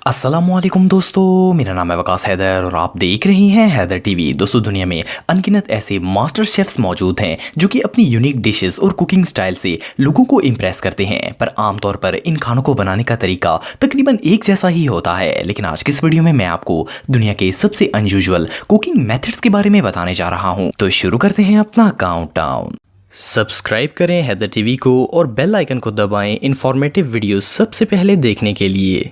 अस्सलामुअलैकुम दोस्तों, मेरा नाम है वकास हैदर और आप देख रहे हैं हैदर टीवी। दोस्तों, दुनिया में अनगिनत ऐसे मास्टर शेफ्स मौजूद हैं जो कि अपनी यूनिक डिशेस और कुकिंग स्टाइल से लोगों को इम्प्रेस करते हैं। पर आमतौर पर इन खानों को बनाने का तरीका तकरीबन एक जैसा ही होता है। लेकिन आज की इस वीडियो में मैं आपको दुनिया के सबसे अनयूजुअल कुकिंग मेथड्स के बारे में बताने जा रहा हूँ। तो शुरू करते हैं अपना काउंटडाउन। सब्सक्राइब करें हैदर टीवी को और बेल आइकन को दबाएं इंफॉर्मेटिव वीडियो सबसे पहले देखने के लिए।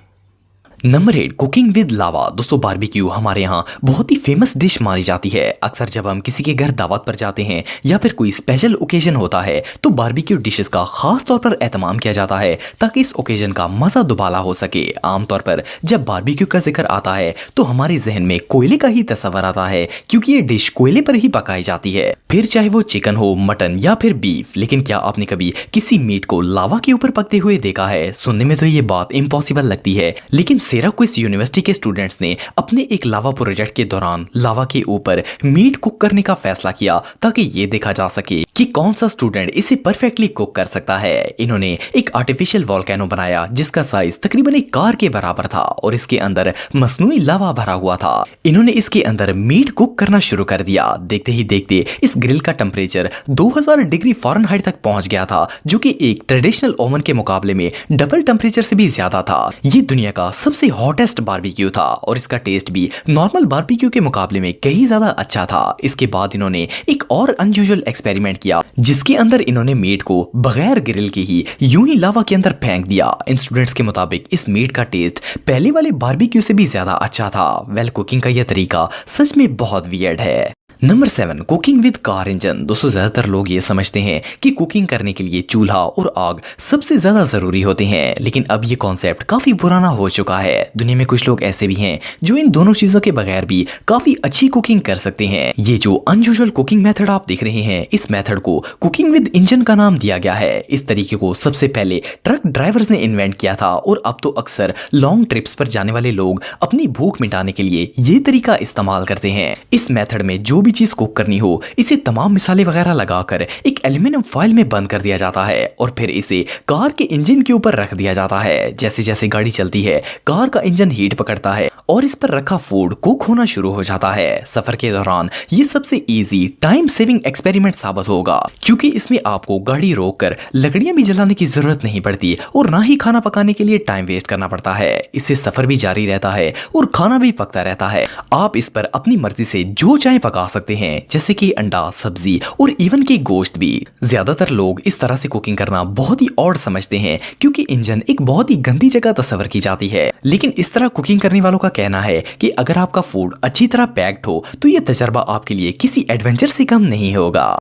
नंबर 8, कुकिंग विद लावा। दोस्तों, बारबेक्यू हमारे यहाँ बहुत ही फेमस डिश मानी जाती है। अक्सर जब हम किसी के घर दावत पर जाते हैं या फिर कोई स्पेशल ओकेजन होता है तो बारबेक्यू डिशेस का खास तौर पर एहतमाम किया जाता है ताकि इस ओकेजन का मजा दुबाला हो सके। आमतौर पर जब बारबेक्यू का जिक्र आता है तो हमारे जहन में कोयले का ही तस्वर आता है, क्योंकि ये डिश कोयले पर ही पकाई जाती है, फिर चाहे वो चिकन हो, मटन या फिर बीफ। लेकिन क्या आपने कभी किसी मीट को लावा के ऊपर पकते हुए देखा है? सुनने में तो ये बात इम्पॉसिबल लगती है, लेकिन सिराकुइस यूनिवर्सिटी के स्टूडेंट्स ने अपने एक लावा प्रोजेक्ट के दौरान लावा के ऊपर मीट कुक करने का फैसला किया ताकि ये देखा जा सके कि कौन सा स्टूडेंट इसे परफेक्टली कुक कर सकता है। इन्होंने एक आर्टिफिशियल वोल्केनो बनाया जिसका साइज तकरीबन एक कार के बराबर था और इसके अंदर मसनूई लावा भरा हुआ था। इन्होंने इसके अंदर मीट कुक करना शुरू कर दिया। देखते ही देखते इस ग्रिल का टेम्परेचर 2000 डिग्री फ़ारेनहाइट तक पहुंच गया था, जो कि एक ट्रेडिशनल ओवन के मुकाबले में डबल टेम्परेचर से भी ज्यादा था। ये दुनिया का सबसे हॉटेस्ट बारबेक्यू था और इसका टेस्ट भी नॉर्मल बारबेक्यू के मुकाबले में कहीं ज्यादा अच्छा था। इसके बाद इन्होंने एक और अनयूजुअल एक्सपेरिमेंट किया जिसके अंदर इन्होंने मीट को बगैर ग्रिल के ही यूं ही लावा के अंदर फेंक दिया। इन स्टूडेंट्स के मुताबिक इस मीट का टेस्ट पहले वाले बारबेक्यू से भी ज्यादा अच्छा था। कुकिंग का यह तरीका सच में बहुत वियर्ड है। Number 7, cooking with car engine. दोस्तों, ज्यादातर लोग ये समझते हैं कि कुकिंग करने के लिए चूल्हा और आग सबसे ज्यादा जरूरी होते हैं, लेकिन अब ये कॉन्सेप्ट काफी पुराना हो चुका है। दुनिया में कुछ लोग ऐसे भी हैं जो इन दोनों चीजों के बगैर भी काफी अच्छी कुकिंग कर सकते हैं। ये जो अनयूजुअल कुकिंग मेथड आप देख रहे हैं, इस मेथड को कुकिंग विद इंजन का नाम दिया गया है। इस तरीके को सबसे पहले ट्रक ड्राइवर्स ने इन्वेंट किया था और अब तो अक्सर लॉन्ग ट्रिप्स पर जाने वाले लोग अपनी भूख मिटाने के लिए ये तरीका इस्तेमाल करते हैं। इस मेथड में जो चीज कुक करनी हो, इसे तमाम मिसाले वगैरह लगाकर एक एल्यूमिनियम फॉइल में बंद कर दिया जाता है और फिर इसे कार के इंजन के ऊपर रख दिया जाता है। जैसे जैसे गाड़ी चलती है, कार का इंजन हीट पकड़ता है और इस पर रखा फूड कुक होना शुरू हो जाता है। सफर के दौरान ये सबसे इजी टाइम सेविंग एक्सपेरिमेंट साबित होगा, क्योंकि इसमें आपको गाड़ी रोककर लकड़ियां भी जलाने की जरूरत नहीं पड़ती और ना ही खाना पकाने के लिए टाइम वेस्ट करना पड़ता है। इससे सफर भी जारी रहता है और खाना भी पकता रहता है। आप इस पर अपनी मर्जी से जो चाहे पका सकते हैं, जैसे कि अंडा, सब्जी और इवन की गोश्त भी। ज्यादातर लोग इस तरह से कुकिंग करना बहुत ही ऑड समझते हैं, क्योंकि इंजन एक बहुत ही गंदी जगह तस्वर की जाती है। लेकिन इस तरह कुकिंग करने वालों का कहना है कि अगर आपका फूड अच्छी तरह पैक्ड हो तो यह तजर्बा आपके लिए किसी एडवेंचर से कम नहीं होगा।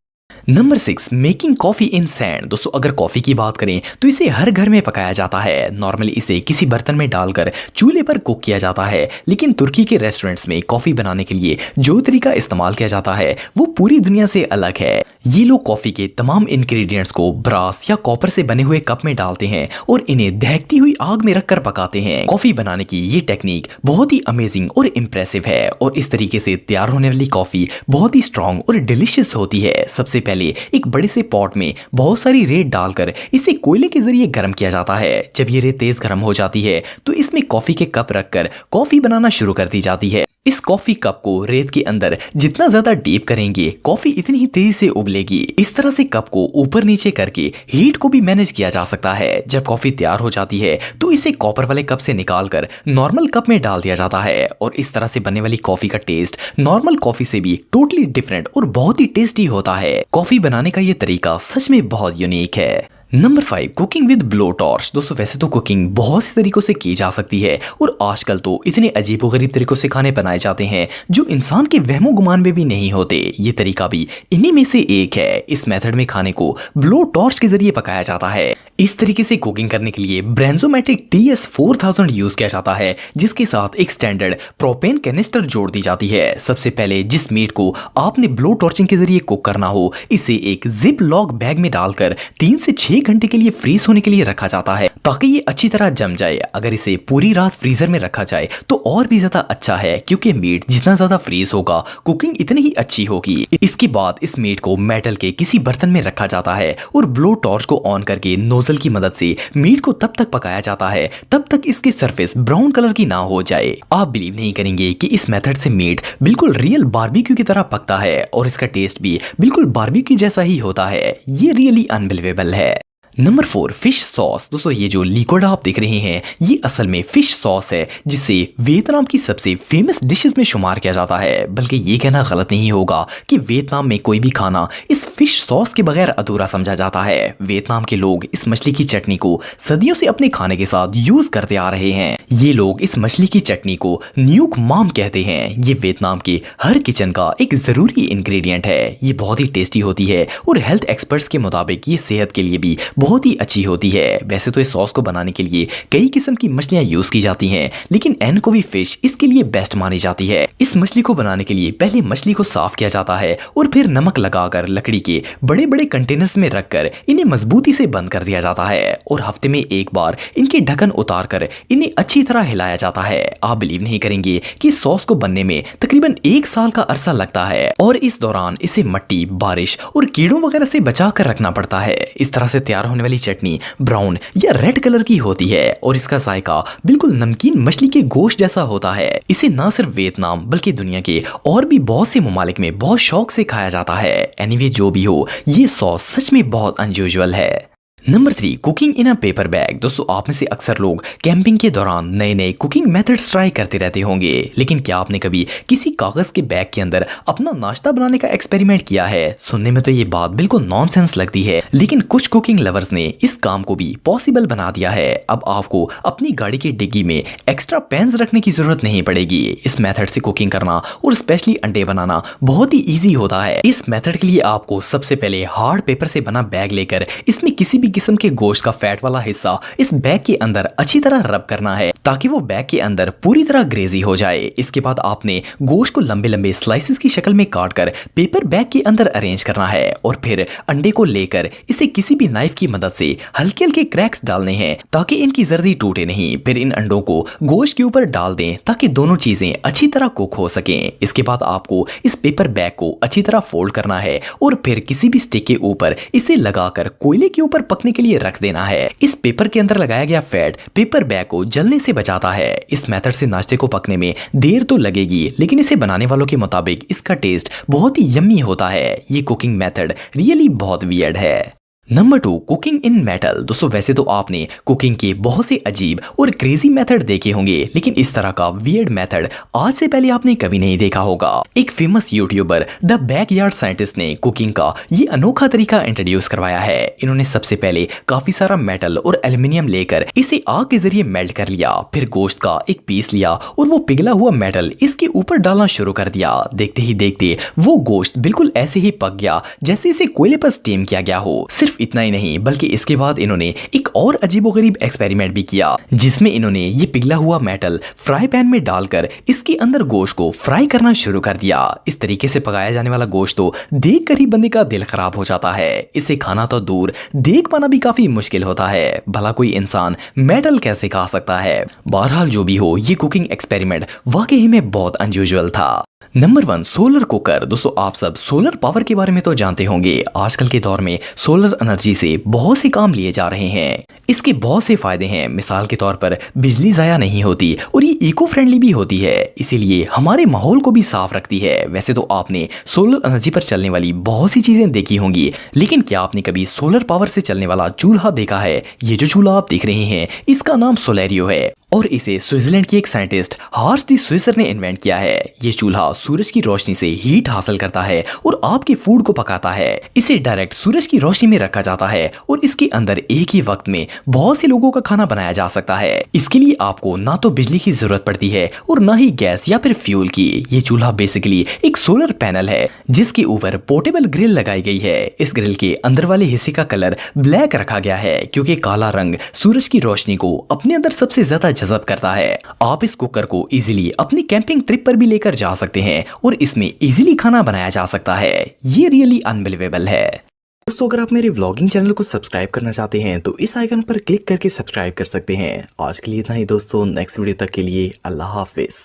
Number 6, making coffee in sand. दोस्तों, अगर कॉफी की बात करें तो इसे हर घर में पकाया जाता है। नॉर्मली इसे किसी बर्तन में डालकर चूल्हे पर कुक किया जाता है, लेकिन तुर्की के रेस्टोरेंट्स में कॉफी बनाने के लिए जो तरीका इस्तेमाल किया जाता है वो पूरी दुनिया से अलग है। ये लोग कॉफी के तमाम इंग्रेडिएंट्स को ब्रास या कॉपर से बने हुए कप में डालते हैं और इन्हें दहकती हुई आग में रखकर पकाते हैं। कॉफी बनाने की ये टेक्निक बहुत ही अमेजिंग और इम्प्रेसिव है और इस तरीके से तैयार होने वाली कॉफी बहुत ही स्ट्रॉन्ग और डिलीशियस होती है। सबसे पहले एक बड़े से पॉट में बहुत सारी रेत डालकर इसे कोयले के जरिए गर्म किया जाता है। जब ये रेत तेज गर्म हो जाती है तो इसमें कॉफी के कप रखकर कॉफी बनाना शुरू कर दी जाती है। इस कॉफी कप को रेत के अंदर जितना ज्यादा डीप करेंगे, कॉफी इतनी ही तेजी से उबलेगी। इस तरह से कप को ऊपर नीचे करके हीट को भी मैनेज किया जा सकता है। जब कॉफी तैयार हो जाती है तो इसे कॉपर वाले कप से निकालकर नॉर्मल कप में डाल दिया जाता है और इस तरह से बनने वाली कॉफी का टेस्ट नॉर्मल कॉफी से भी टोटली डिफरेंट और बहुत ही टेस्टी होता है। कॉफी बनाने का ये तरीका सच में बहुत यूनिक है। Number 5, cooking with blow torch. दोस्तों, वैसे तो कुकिंग बहुत से तरीकों से की जा सकती है और आजकल तो इतने अजीबोगरीब तरीकों से खाने बनाए जाते हैं जो इंसान के वहमो गुमान में भी नहीं होते। ये तरीका भी इन्हीं में से एक है। इस मेथड में खाने को ब्लो टॉर्च के जरिए पकाया जाता है। इस तरीके से कुकिंग करने के लिए ब्रेंजोमैटिक TS4000 यूज किया जाता है, जिसके साथ एक स्टैंडर्ड प्रोपेन कैनिस्टर जोड़ दी जाती है। सबसे पहले जिस मीट को आपने ब्लो टॉर्चिंग के जरिए कुक करना हो, इसे एक जिप लॉक बैग में डालकर 3 से 6 6 घंटे के लिए फ्रीज होने के लिए रखा जाता है ताकि ये अच्छी तरह जम जाए। अगर इसे पूरी रात फ्रीजर में रखा जाए तो और भी ज्यादा अच्छा है, क्योंकि मीट जितना ज्यादा फ्रीज होगा कुकिंग इतनी ही अच्छी होगी। इसके बाद इस मीट को मेटल के किसी बर्तन में रखा जाता है और ब्लो टॉर्च को ऑन करके नोजल की मदद से मीट को तब तक पकाया जाता है तब तक इसकी सरफेस ब्राउन कलर की ना हो जाए। आप बिलीव नहीं करेंगे कि इस मेथड से मीट बिल्कुल रियल बारबेक्यू की तरह पकता है और इसका टेस्ट भी बिल्कुल बारबेक्यू जैसा ही होता है। ये रियली अनबिलीवेबल है। Number 4, fish sauce. दोस्तों ये जो लिक्विड आप देख रहे हैं ये असल में फिश सॉस है, जिसे वियतनाम की सबसे फेमस डिशेस में शुमार किया जाता है। बल्कि ये कहना गलत नहीं होगा कि वियतनाम में कोई भी खाना इस फिश सॉस के बगैर अधूरा समझा जाता है। वियतनाम के लोग इस मछली की चटनी को सदियों से अपने खाने के साथ यूज करते आ रहे हैं। ये लोग इस मछली की चटनी को न्यूक माम कहते हैं। ये वियतनाम के हर किचन का एक जरूरी इंग्रेडिएंट है। ये बहुत ही टेस्टी होती है और हेल्थ एक्सपर्ट्स के मुताबिक ये सेहत के लिए भी बहुत ही अच्छी होती है। वैसे तो इस सॉस को बनाने के लिए कई किस्म की मछलियां यूज की जाती हैं, लेकिन एनकोवी फिश इसके लिए बेस्ट मानी जाती है। इस मछली को बनाने के लिए पहले मछली को साफ किया जाता है और फिर नमक लगाकर लकड़ी के बड़े बड़े कंटेनर्स में रखकर इन्हें मजबूती से बंद कर दिया जाता है और हफ्ते में एक बार इनके ढक्कन उतार कर इन्हें अच्छी तरह हिलाया जाता है। आप बिलीव नहीं करेंगे कि सॉस को बनने में तकरीबन 1 साल का अरसा लगता है और इस दौरान इसे मिट्टी, बारिश और कीड़ों वगैरह से बचा कर रखना पड़ता है। इस तरह से तैयार होने वाली चटनी ब्राउन या रेड कलर की होती है और इसका जायका बिल्कुल नमकीन मछली के गोश्त जैसा होता है। इसे ना सिर्फ वियतनाम बल्कि दुनिया के और भी बहुत से ममालिक में बहुत शौक से खाया जाता है। एनीवे जो भी हो, ये सॉस सच में बहुत अनयूजुअल है। Number 3, cooking in a paper bag. दोस्तों आप में से अक्सर लोग कैंपिंग के दौरान नए नए कुकिंग मेथड्स ट्राई करते रहते होंगे, लेकिन क्या आपने कभी किसी कागज के बैग के अंदर अपना नाश्ता बनाने का एक्सपेरिमेंट किया है? सुनने में तो ये बात बिल्कुल नॉनसेंस लगती है, लेकिन कुछ कुकिंग लवर्स ने इस काम को भी पॉसिबल बना दिया है। अब आपको अपनी गाड़ी की डिग्गी में एक्स्ट्रा पैन्स रखने की जरूरत नहीं पड़ेगी। इस मेथड से कुकिंग करना और स्पेशली अंडे बनाना बहुत ही ईजी होता है। इस मेथड के लिए आपको सबसे पहले हार्ड पेपर से बना बैग लेकर इसमें किसी भी किस्म के गोश्त का फैट वाला हिस्सा इस बैग के अंदर अच्छी तरह रब करना है ताकि वो बैग के अंदर पूरी तरह ग्रेजी हो जाए। इसके बाद आपने गोश्त को लंबे लंबे स्लाइसेस की शक्ल में काटकर पेपर बैग के अंदर अरेंज करना है और फिर अंडे को लेकर इसे किसी भी नाइफ की मदद से हल्के हल्के क्रैक्स डालने हैं ताकि इनकी जर्दी टूटे नहीं। फिर इन अंडों को गोश्त के ऊपर डाल दें ताकि दोनों चीजें अच्छी तरह कुक हो सकें। इसके बाद आपको इस पेपर बैग को अच्छी तरह फोल्ड करना है और फिर किसी भी स्टिक के ऊपर इसे लगाकर कोयले के ऊपर पकने के लिए रख देना है। इस पेपर के अंदर लगाया गया फैट पेपर बैग को जलने से बचाता है। इस मेथड से नाश्ते को पकने में देर तो लगेगी, लेकिन इसे बनाने वालों के मुताबिक इसका टेस्ट बहुत ही यम्मी होता है। ये कुकिंग मेथड रियली बहुत वियर्ड है। Number 2, cooking in metal. दोस्तों वैसे तो आपने कुकिंग के बहुत से अजीब और क्रेजी मेथड देखे होंगे, लेकिन इस तरह का वियर्ड मेथड आज से पहले आपने कभी नहीं देखा होगा। एक famous YouTuber the backyard scientist ने कुकिंग का ये अनोखा तरीका इंट्रोड्यूस करवाया है। इन्होंने सबसे पहले काफी सारा मेटल और एल्यूमिनियम लेकर इसे आग के जरिए मेल्ट कर लिया, फिर गोश्त का एक पीस लिया और वो पिघला हुआ मेटल इसके ऊपर डालना शुरू कर दिया। देखते ही देखते वो गोश्त बिल्कुल ऐसे ही पक गया जैसे इसे कोयले पर स्टीम किया गया हो। सिर्फ इतना ही नहीं बल्कि इसके बाद इन्होंने एक और अजीबोगरीब एक्सपेरिमेंट भी किया, जिसमें इन्होंने ये पिघला हुआ मेटल फ्राई पैन में डालकर इसके अंदर गोश्त को फ्राई करना शुरू कर दिया। इस तरीके से पकाया जाने वाला गोश्त तो देखकर ही बंदे का दिल खराब हो जाता है। इसे खाना तो दूर, देख पाना भी काफी मुश्किल होता है। भला कोई इंसान मेटल कैसे खा सकता है? बहरहाल जो भी हो, ये कुकिंग एक्सपेरिमेंट वाकई में बहुत अनयूजुअल था। Number 1, solar cooker. दोस्तों आप सब सोलर पावर के बारे में तो जानते होंगे। आजकल के दौर में सोलर एनर्जी से बहुत से काम लिए जा रहे हैं। इसके बहुत से फायदे हैं। मिसाल के तौर पर बिजली जाया नहीं होती और ये इको फ्रेंडली भी होती है, इसीलिए हमारे माहौल को भी साफ रखती है। वैसे तो आपने सोलर एनर्जी पर चलने वाली बहुत सी चीजें देखी होंगी, लेकिन क्या आपने कभी सोलर पावर से चलने वाला चूल्हा देखा है? ये जो चूल्हा आप देख रहे हैं इसका नाम सोलेरियो है और इसे स्विट्जरलैंड की एक साइंटिस्ट हार्स दी स्विसर ने इन्वेंट किया है। ये चूल्हा सूरज की रोशनी से हीट हासिल करता है और आपके फूड को पकाता है। इसे डायरेक्ट सूरज की रोशनी में रखा जाता है और इसके अंदर एक ही वक्त में बहुत से लोगों का खाना बनाया जा सकता है। इसके लिए आपको ना तो बिजली की जरूरत पड़ती है और ना ही गैस या फिर फ्यूल की। ये चूल्हा बेसिकली एक सोलर पैनल है जिसके ऊपर पोर्टेबल ग्रिल लगाई गई है। इस ग्रिल के अंदर वाले हिस्से का कलर ब्लैक रखा गया है क्योंकि काला रंग सूरज की रोशनी को अपने अंदर सबसे ज्यादा जज़ब करता है। आप इस कुकर को इजीली अपनी कैंपिंग ट्रिप पर भी लेकर जा सकते हैं और इसमें इजीली खाना बनाया जा सकता है। ये रियली अनबिलीवेबल है। दोस्तों अगर आप मेरे व्लॉगिंग चैनल को सब्सक्राइब करना चाहते हैं तो इस आइकन पर क्लिक करके सब्सक्राइब कर सकते हैं। आज के लिए इतना ही दोस्तों, नेक्स्ट वीडियो तक के लिए अल्लाह हाफिज।